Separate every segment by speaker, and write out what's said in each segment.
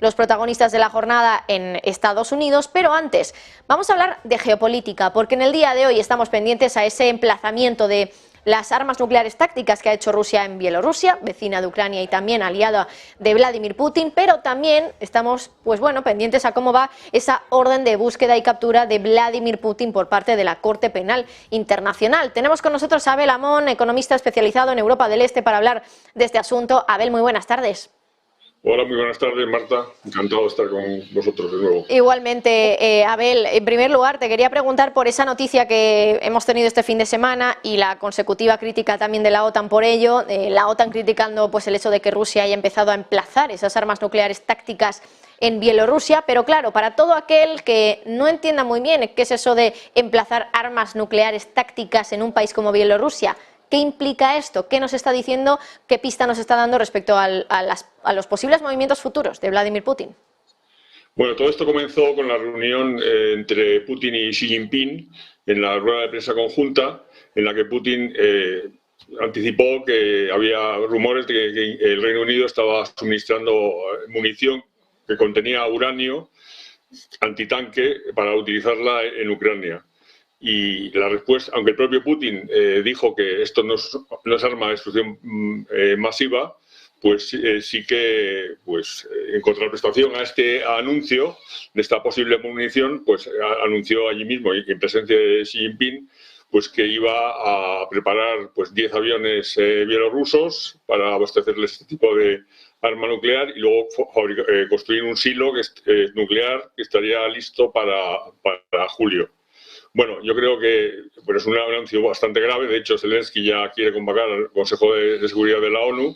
Speaker 1: los protagonistas de la jornada en Estados Unidos. Pero antes, vamos a hablar de geopolítica, porque en el día de hoy estamos pendientes a ese emplazamiento de las armas nucleares tácticas que ha hecho Rusia en Bielorrusia, vecina de Ucrania y también aliada de Vladimir Putin, pero también estamos, pendientes a cómo va esa orden de búsqueda y captura de Vladimir Putin por parte de la Corte Penal Internacional. Tenemos con nosotros a Abel Amón, economista especializado en Europa del Este, para hablar de este asunto. Abel, muy buenas tardes.
Speaker 2: Hola, muy buenas tardes, Marta. Encantado de estar con vosotros de nuevo.
Speaker 1: Igualmente, Abel, en primer lugar te quería preguntar por esa noticia que hemos tenido este fin de semana y la consecutiva crítica también de la OTAN por ello, la OTAN criticando el hecho de que Rusia haya empezado a emplazar esas armas nucleares tácticas en Bielorrusia, pero claro, para todo aquel que no entienda muy bien qué es eso de emplazar armas nucleares tácticas en un país como Bielorrusia, ¿qué implica esto? ¿Qué nos está diciendo? ¿Qué pista nos está dando respecto a los posibles movimientos futuros de Vladimir Putin?
Speaker 2: Bueno, todo esto comenzó con la reunión entre Putin y Xi Jinping en la rueda de prensa conjunta, en la que Putin anticipó que había rumores de que el Reino Unido estaba suministrando munición que contenía uranio antitanque para utilizarla en Ucrania. Y la respuesta, aunque el propio Putin dijo que esto no es arma de destrucción masiva, pues sí que, en contraprestación a este anuncio de esta posible munición, pues anunció allí mismo, y en presencia de Xi Jinping, pues que iba a preparar 10 aviones bielorrusos para abastecerles este tipo de arma nuclear y luego construir un silo nuclear que estaría listo para julio. Bueno, yo creo que es un anuncio bastante grave. De hecho, Zelensky ya quiere convocar al Consejo de Seguridad de la ONU,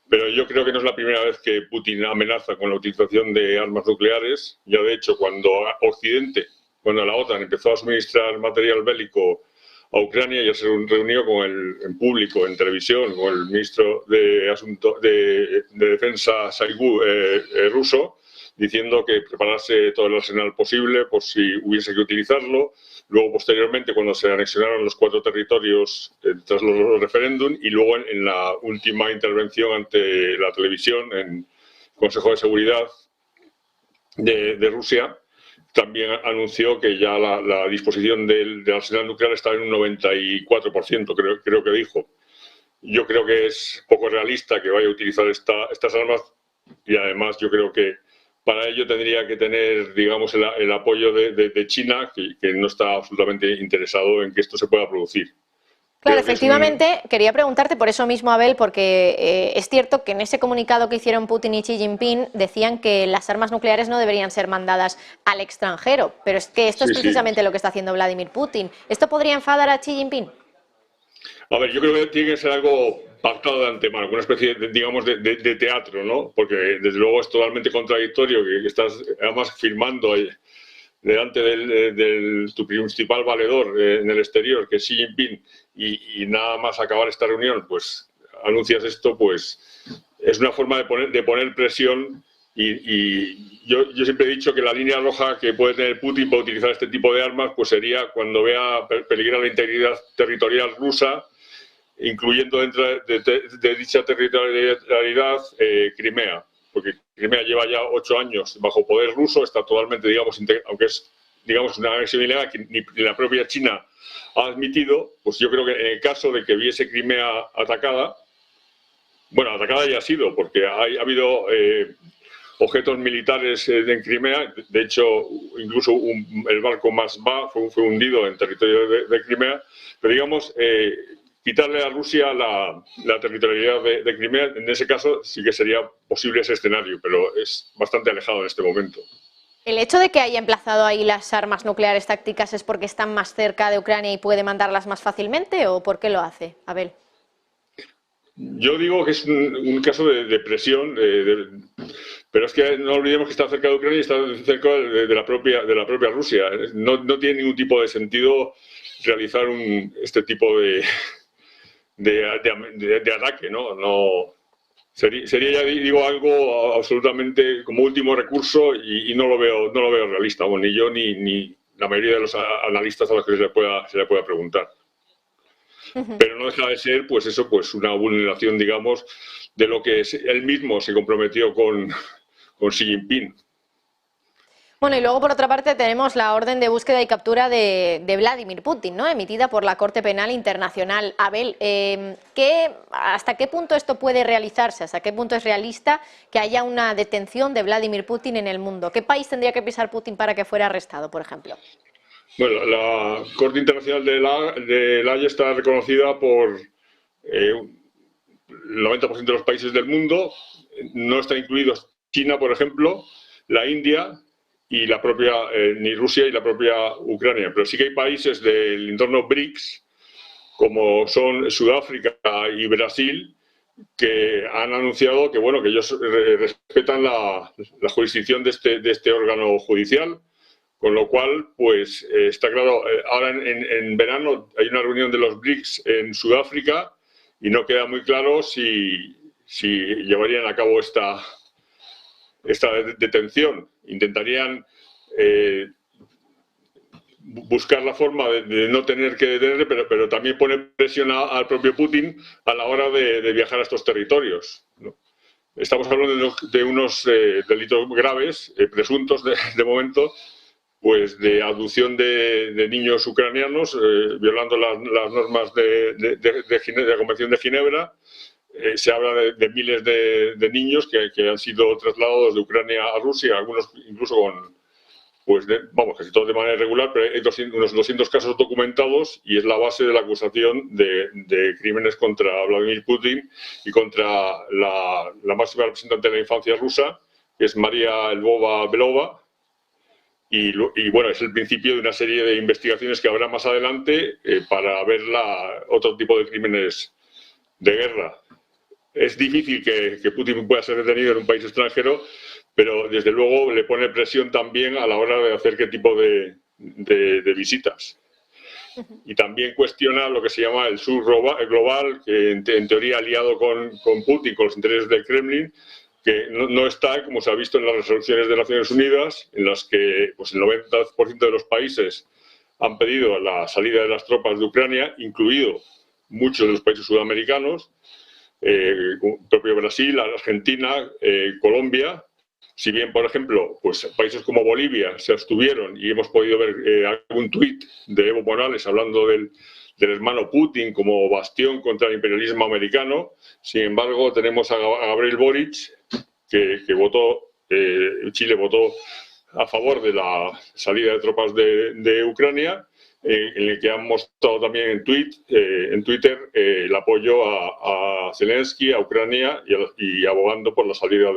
Speaker 2: pero yo creo que no es la primera vez que Putin amenaza con la utilización de armas nucleares. Ya de hecho, cuando la OTAN empezó a suministrar material bélico a Ucrania, ya se reunió en público, en televisión, con el ministro de Defensa Shoigu ruso, diciendo que preparase todo el arsenal posible por si hubiese que utilizarlo. Luego, posteriormente, cuando se anexionaron los 4 territorios tras los referéndum, y luego en la última intervención ante la televisión, en el Consejo de Seguridad de Rusia, también anunció que ya la disposición del arsenal nuclear estaba en un 94%, creo que dijo. Yo creo que es poco realista que vaya a utilizar estas armas, y además yo creo que para ello tendría que tener, digamos, el apoyo de China, que no está absolutamente interesado en que esto se pueda producir.
Speaker 1: Claro, efectivamente, quería preguntarte por eso mismo, Abel, porque es cierto que en ese comunicado que hicieron Putin y Xi Jinping decían que las armas nucleares no deberían ser mandadas al extranjero, pero es que esto es precisamente lo que está haciendo Vladimir Putin. ¿Esto podría enfadar a Xi Jinping?
Speaker 2: A ver, yo creo que tiene que ser algo pactado de antemano, una especie, de teatro, ¿no? Porque desde luego es totalmente contradictorio que estás además firmando delante de tu principal valedor en el exterior, que es Xi Jinping, y nada más acabar esta reunión, pues anuncias esto, pues es una forma de poner presión. Y yo siempre he dicho que la línea roja que puede tener Putin para utilizar este tipo de armas, pues sería cuando vea peligrar la integridad territorial rusa, incluyendo dentro de dicha territorialidad Crimea, porque Crimea lleva ya 8 años bajo poder ruso, está totalmente, aunque es una anexión ilegal que ni la propia China ha admitido, pues yo creo que en el caso de que viese Crimea atacada, atacada ya ha sido, porque ha habido objetos militares en Crimea. De hecho, incluso el barco Moskva fue hundido en territorio de Crimea, pero quitarle a Rusia la territorialidad de Crimea, en ese caso sí que sería posible ese escenario, pero es bastante alejado en este momento.
Speaker 1: ¿El hecho de que haya emplazado ahí las armas nucleares tácticas es porque están más cerca de Ucrania y puede mandarlas más fácilmente, o por qué lo hace, Abel?
Speaker 2: Yo digo que es un caso de presión, pero es que no olvidemos que está cerca de Ucrania y está cerca de la propia Rusia. No tiene ningún tipo de sentido realizar este tipo de ataque, ¿no? Sería ya digo algo absolutamente como último recurso, y no lo veo realista, ni yo ni la mayoría de los analistas a los que se le pueda preguntar. Pero no deja de ser una vulneración, digamos, de lo que él mismo se comprometió con Xi Jinping.
Speaker 1: Bueno, y luego por otra parte tenemos la orden de búsqueda y captura de Vladimir Putin, ¿no? Emitida por la Corte Penal Internacional. Abel, ¿hasta qué punto esto puede realizarse? ¿Hasta qué punto es realista que haya una detención de Vladimir Putin en el mundo? ¿Qué país tendría que pisar Putin para que fuera arrestado, por ejemplo?
Speaker 2: Bueno, la Corte Internacional de La Haya está reconocida por el 90% de los países del mundo. No están incluidos China, por ejemplo, la India y la propia, ni Rusia y la propia Ucrania. Pero sí que hay países del entorno BRICS, como son Sudáfrica y Brasil, que han anunciado que, bueno, que ellos respetan la jurisdicción de este órgano judicial. Con lo cual, pues está claro, ahora en verano hay una reunión de los BRICS en Sudáfrica y no queda muy claro si llevarían a cabo esta detención. Intentarían buscar la forma de no tener que detenerle, pero también pone presión al propio Putin a la hora de viajar a estos territorios, ¿no? Estamos hablando de unos delitos graves, presuntos de momento, pues de abducción de niños ucranianos, violando las normas de la Convención de Ginebra. Se habla de miles de niños que han sido trasladados de Ucrania a Rusia, algunos incluso con, pues vamos, casi todos de manera irregular, pero hay unos 200 casos documentados y es la base de la acusación de crímenes contra Vladimir Putin y contra la máxima representante de la infancia rusa, que es María Lvova-Belova. Y bueno, es el principio de una serie de investigaciones que habrá más adelante para ver otro tipo de crímenes de guerra. Es difícil que Putin pueda ser detenido en un país extranjero, pero desde luego le pone presión también a la hora de hacer qué tipo de visitas. Y también cuestiona lo que se llama el sur global, que en teoría aliado con Putin, con los intereses del Kremlin, que no está, como se ha visto en las resoluciones de Naciones Unidas, en las que pues, el 90% de los países han pedido la salida de las tropas de Ucrania, incluido muchos de los países sudamericanos, propio Brasil, Argentina, Colombia. Si bien, por ejemplo, pues países como Bolivia se abstuvieron y hemos podido ver algún tuit de Evo Morales hablando del hermano Putin como bastión contra el imperialismo americano. Sin embargo, tenemos a Gabriel Boric, que votó, Chile votó a favor de la salida de tropas de Ucrania, en el que han mostrado también en Twitter el apoyo a Zelensky, a Ucrania y abogando por la salida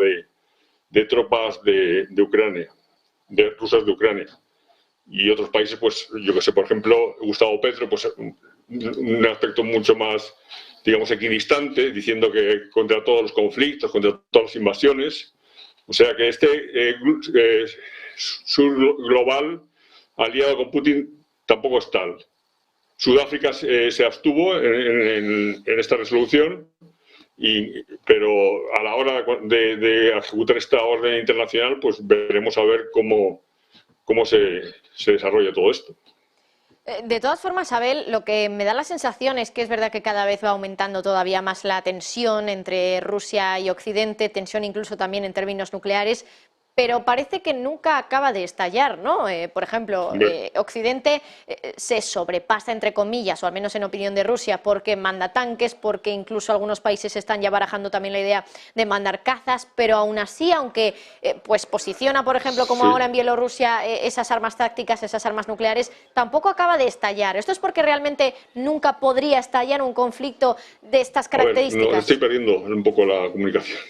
Speaker 2: de tropas de Ucrania, de rusas de Ucrania. Y otros países, pues yo que sé, por ejemplo, Gustavo Petro, pues un aspecto mucho más, digamos, equidistante, diciendo que contra todos los conflictos, contra todas las invasiones. O sea que sur global aliado con Putin tampoco es tal. Sudáfrica se abstuvo en esta resolución, pero a la hora de ejecutar esta orden internacional, pues veremos a ver cómo se desarrolla todo esto.
Speaker 1: De todas formas, Abel, lo que me da la sensación es que es verdad que cada vez va aumentando todavía más la tensión entre Rusia y Occidente, tensión incluso también en términos nucleares, pero parece que nunca acaba de estallar, ¿no? Por ejemplo, Occidente se sobrepasa, entre comillas, o al menos en opinión de Rusia, porque manda tanques, porque incluso algunos países están ya barajando también la idea de mandar cazas, pero aún así, aunque pues posiciona, por ejemplo, como ahora en Bielorrusia, esas armas tácticas, esas armas nucleares, tampoco acaba de estallar. ¿Esto es porque realmente nunca podría estallar un conflicto de estas características?
Speaker 2: A ver, estoy perdiendo un poco la comunicación.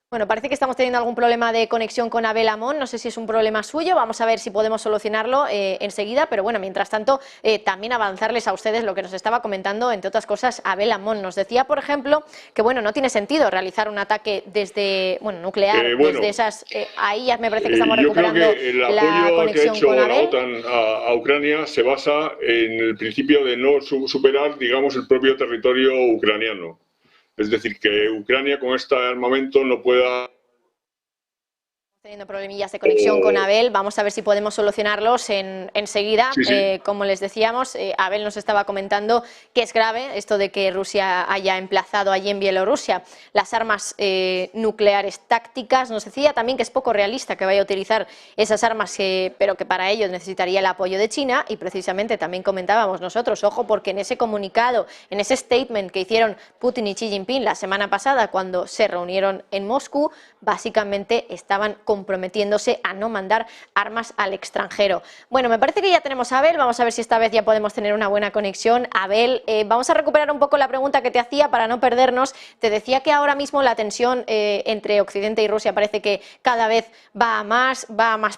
Speaker 1: Bueno, parece que estamos teniendo algún problema de conexión con Abel Amón, no sé si es un problema suyo, vamos a ver si podemos solucionarlo enseguida, pero bueno, mientras tanto, también avanzarles a ustedes lo que nos estaba comentando, entre otras cosas, Abel Amón. Nos decía, por ejemplo, que bueno, no tiene sentido realizar un ataque desde, nuclear, desde esas, ahí ya me parece que estamos recuperando
Speaker 2: yo creo que el apoyo que ha hecho la OTAN a Ucrania se basa en el principio de no superar, digamos, el propio territorio ucraniano. Es decir, que Ucrania con este armamento no pueda
Speaker 1: Teniendo problemillas de conexión con Abel, vamos a ver si podemos solucionarlos enseguida.
Speaker 2: Sí, sí.
Speaker 1: Como les decíamos, Abel nos estaba comentando que es grave esto de que Rusia haya emplazado allí en Bielorrusia las armas nucleares tácticas. Nos decía también que es poco realista que vaya a utilizar esas armas, pero que para ello necesitaría el apoyo de China, y precisamente también comentábamos nosotros, ojo, porque en ese comunicado, en ese statement que hicieron Putin y Xi Jinping la semana pasada cuando se reunieron en Moscú, básicamente estaban comprometiéndose a no mandar armas al extranjero. Bueno, me parece que ya tenemos a Abel, vamos a ver si esta vez ya podemos tener una buena conexión. Abel, vamos a recuperar un poco la pregunta que te hacía para no perdernos. Te decía que ahora mismo la tensión entre Occidente y Rusia parece que cada vez va a más,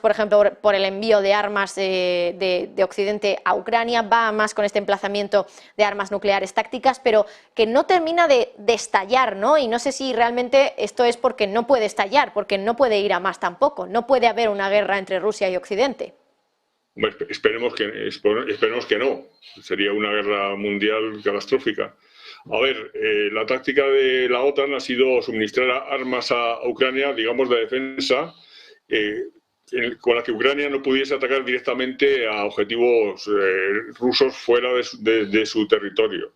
Speaker 1: por ejemplo, por el envío de armas de Occidente a Ucrania, va a más con este emplazamiento de armas nucleares tácticas, pero que no termina de estallar, ¿no? Y no sé si realmente esto es porque no puede estallar, porque no puede ir a más tampoco, no puede haber una guerra entre Rusia y Occidente.
Speaker 2: Bueno, esperemos que no. Sería una guerra mundial catastrófica. A ver, la táctica de la OTAN ha sido suministrar armas a Ucrania, digamos, de defensa, con la que Ucrania no pudiese atacar directamente a objetivos rusos fuera de su territorio.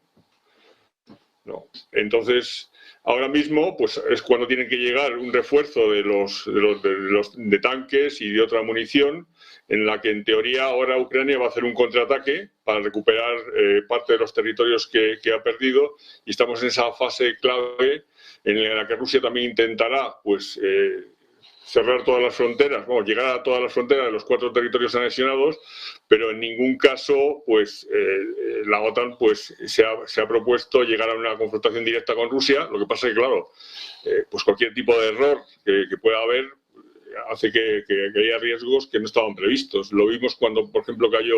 Speaker 2: ¿No? Entonces, ahora mismo, pues es cuando tiene que llegar un refuerzo de tanques y de otra munición, en la que en teoría ahora Ucrania va a hacer un contraataque para recuperar parte de los territorios que ha perdido, y estamos en esa fase clave en la que Rusia también intentará, pues, cerrar todas las fronteras, bueno, llegar a todas las fronteras de los 4 territorios anexionados, pero en ningún caso, pues, la OTAN, pues, se ha propuesto llegar a una confrontación directa con Rusia. Lo que pasa es que, claro, pues cualquier tipo de error que pueda haber hace que haya riesgos que no estaban previstos. Lo vimos cuando, por ejemplo, cayó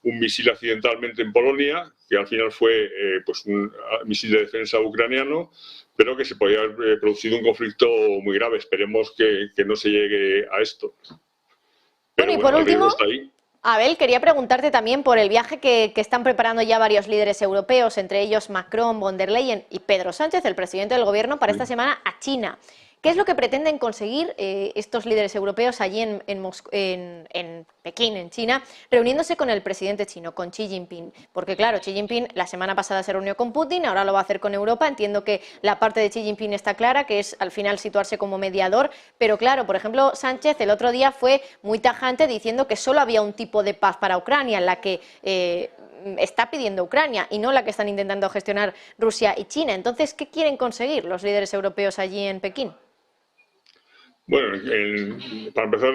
Speaker 2: un misil accidentalmente en Polonia, que al final fue pues un misil de defensa ucraniano, pero que se podía haber producido un conflicto muy grave. Esperemos que no se llegue a esto. Pero
Speaker 1: bueno, y por
Speaker 2: el riesgo
Speaker 1: último,
Speaker 2: está ahí.
Speaker 1: Abel, quería preguntarte también por el viaje que están preparando ya varios líderes europeos, entre ellos Macron, von der Leyen y Pedro Sánchez, el presidente del gobierno, para esta semana a China. ¿Qué es lo que pretenden conseguir estos líderes europeos allí en Pekín, en China, reuniéndose con el presidente chino, con Xi Jinping? Porque claro, Xi Jinping la semana pasada se reunió con Putin, ahora lo va a hacer con Europa. Entiendo que la parte de Xi Jinping está clara, que es al final situarse como mediador, pero claro, por ejemplo, Sánchez el otro día fue muy tajante diciendo que solo había un tipo de paz para Ucrania, la que está pidiendo Ucrania y no la que están intentando gestionar Rusia y China. Entonces, ¿qué quieren conseguir los líderes europeos allí en Pekín?
Speaker 2: Bueno, para empezar,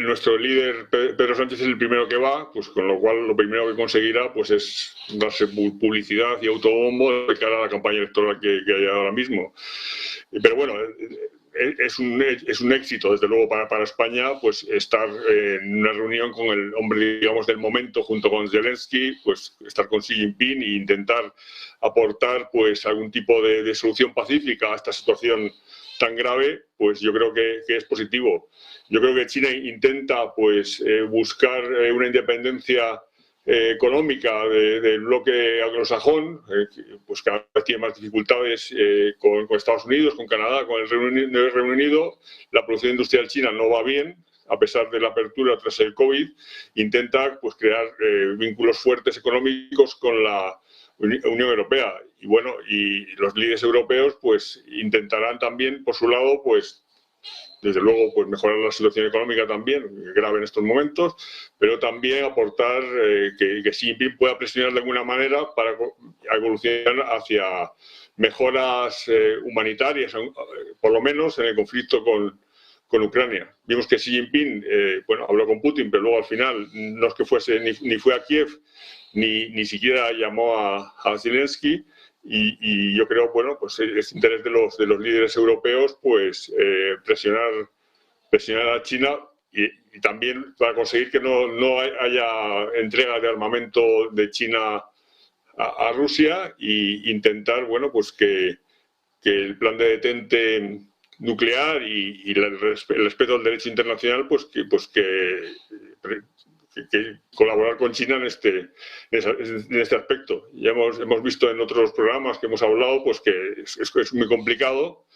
Speaker 2: nuestro líder Pedro Sánchez es el primero que va, pues con lo cual lo primero que conseguirá, pues, es darse publicidad y autobombo de cara a la campaña electoral que hay ahora mismo. Pero bueno, es un éxito, desde luego, para España, pues estar en una reunión con el hombre, digamos, del momento, junto con Zelensky, pues estar con Xi Jinping e intentar aportar, pues, algún tipo de solución pacífica a esta situación tan grave. Pues yo creo que es positivo. Yo creo que China intenta, pues, buscar una independencia económica del bloque anglosajón, pues cada vez tiene más dificultades con Estados Unidos, con Canadá, con el Reino Unido. La producción industrial china no va bien, a pesar de la apertura tras el COVID. Intenta, pues, crear vínculos fuertes económicos con la Unión Europea. Y bueno, y los líderes europeos, pues, intentarán también, por su lado, pues, desde luego, pues, mejorar la situación económica también, grave en estos momentos, pero también aportar que Xi Jinping pueda presionar de alguna manera para evolucionar hacia mejoras humanitarias, por lo menos en el conflicto con Ucrania. Vimos que Xi Jinping, bueno, habló con Putin, pero luego al final no es que fuese, ni fue a Kiev, ni siquiera llamó a Zelensky. Y yo creo, bueno, pues es interés de los líderes europeos, pues, presionar a China y también para conseguir que no haya entrega de armamento de China a Rusia, e intentar, bueno, pues que el plan de detente nuclear y el respeto al derecho internacional, pues que que colaborar con China en este aspecto. Ya hemos visto en otros programas que hemos hablado pues que es muy complicado,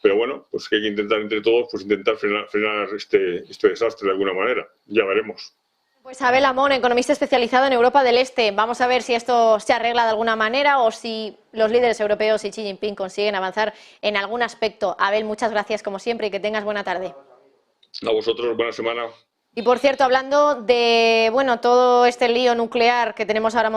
Speaker 2: pero bueno, pues que hay que intentar entre todos pues intentar frenar este desastre de alguna manera. Ya veremos.
Speaker 1: Pues Abel Amón, economista especializado en Europa del Este. Vamos a ver si esto se arregla de alguna manera o si los líderes europeos y Xi Jinping consiguen avanzar en algún aspecto. Abel, muchas gracias como siempre y que tengas buena tarde.
Speaker 2: A vosotros, buena semana.
Speaker 1: Y por cierto, hablando de todo este lío nuclear que tenemos ahora